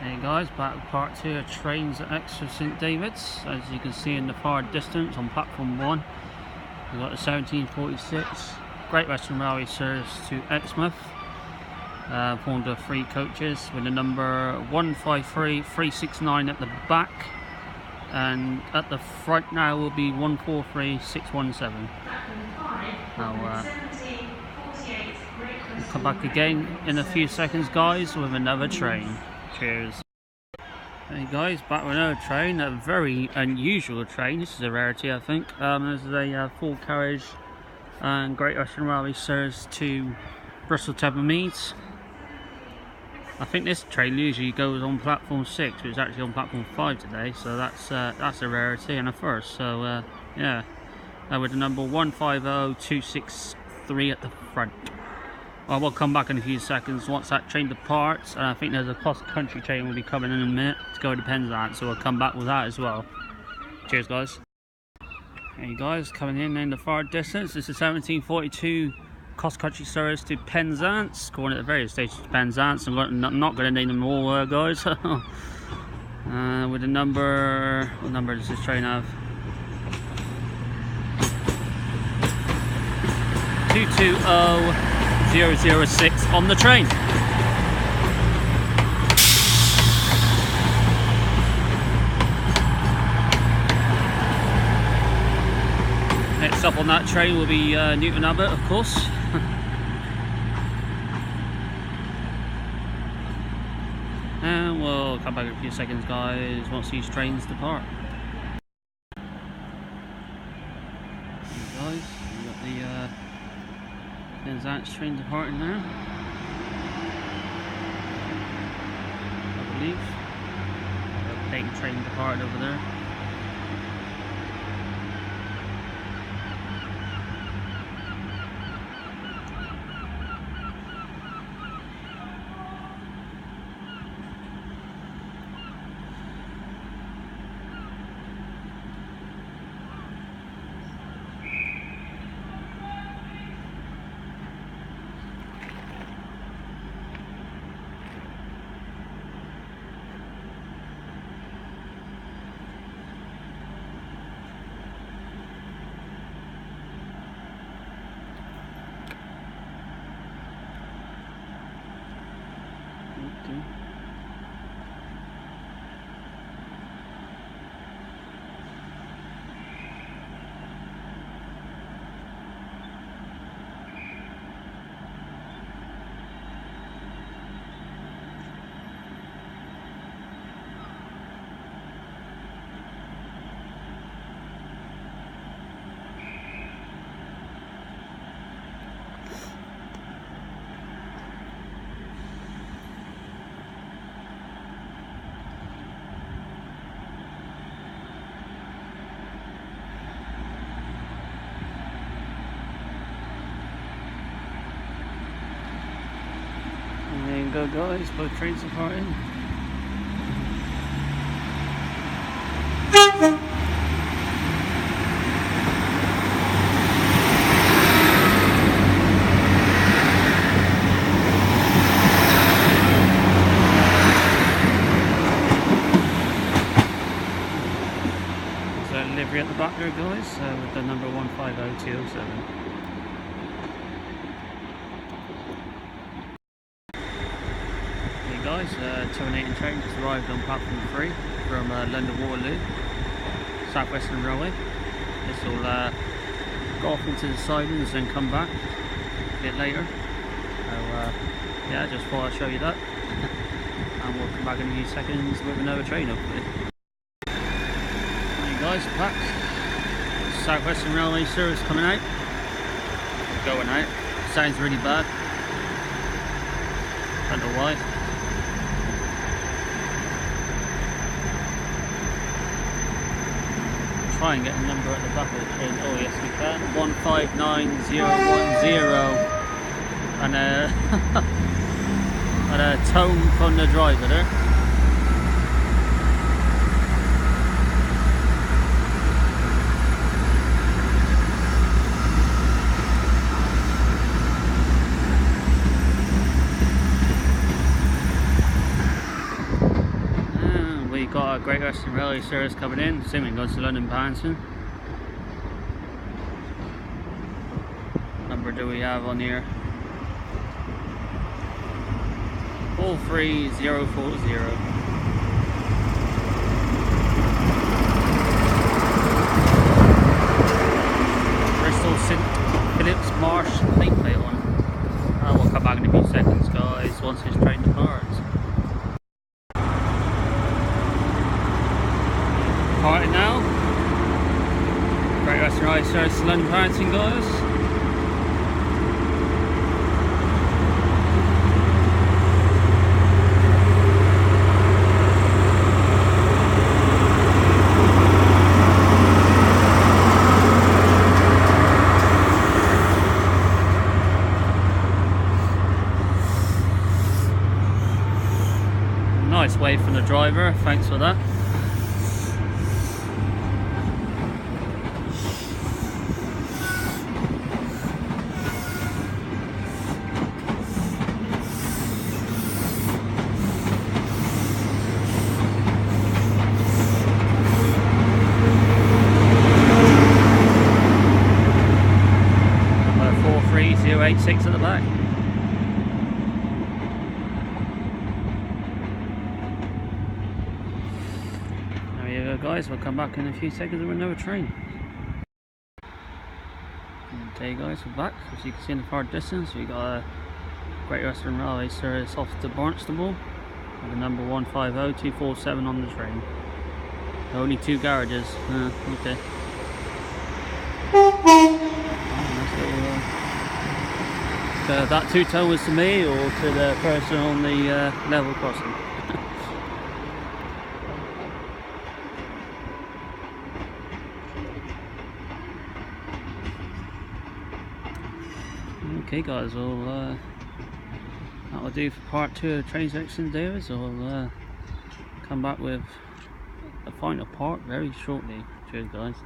Hey guys, back with part 2 of trains at Exeter St David's. As you can see in the far distance on platform 1, we've got the 1746 Great Western Railway service to Exmouth, formed of 3 coaches with the number 153369 at the back, and at the front now will be 143617. Now we'll come back again in a few seconds guys with another train. Cheers. Hey guys, back with another train, a very unusual train. This is a rarity, I think. This is a full carriage and Great Western Railway service to Bristol Tebber Meads. I think this train usually goes on platform 6, but it's actually on platform 5 today, so that's a rarity and a first. So yeah, with the number 150263 at the front. I will come back in a few seconds once that train departs, and I think there's a cross-country train will be coming in a minute to go to Penzance, so we'll come back with that as well. Cheers guys. Hey guys, coming in the far distance, this is 1742 cross-country service to Penzance, going at the various stations to Penzance. I'm not going to name them all guys. With the number, what number does this train have? 220006 on the train. Next up on that train will be Newton Abbot, of course. And we'll come back in a few seconds guys once these trains depart. Guys, we've got the Penzance train departing now, I believe. The Peyton train departed over there. Okay. There you go guys, both trains are parting. So livery at the back there guys, with the number 150207. Guys, terminating train just arrived on platform 3 from London Waterloo, South Western Railway. This will go off into the sidings and come back a bit later. So yeah, just thought I'd show you that. And we'll come back in a few seconds with another train hopefully. Hey guys, back. South Western Railway service coming out. Going out. Sounds really bad. Don't know why. Try and get a number at the back of the train. Oh yes we can. 159010 and a tone from the driver there. Great Western Railway service coming in, assuming it goes to London Paddington. Number do we have on here? 43040. Bristol St. Phillips Marsh nameplate on. We'll come back in a few seconds, guys, once this train departs. Departing now. Great Western Railway service to London Paddington, guys. Nice wave from the driver, thanks for that. Number 43086 at the back. Guys, we'll come back in a few seconds with another train. Okay guys, we're back. As you can see in the far distance, we got a Great Western Railway service off to Barnstable with the number 150247 on the train. Only 2 garages. Okay. That two-toe was to me or to the person on the level crossing? Okay guys, well that will do for part 2 of train section there, so we'll come back with the final part very shortly. Cheers guys.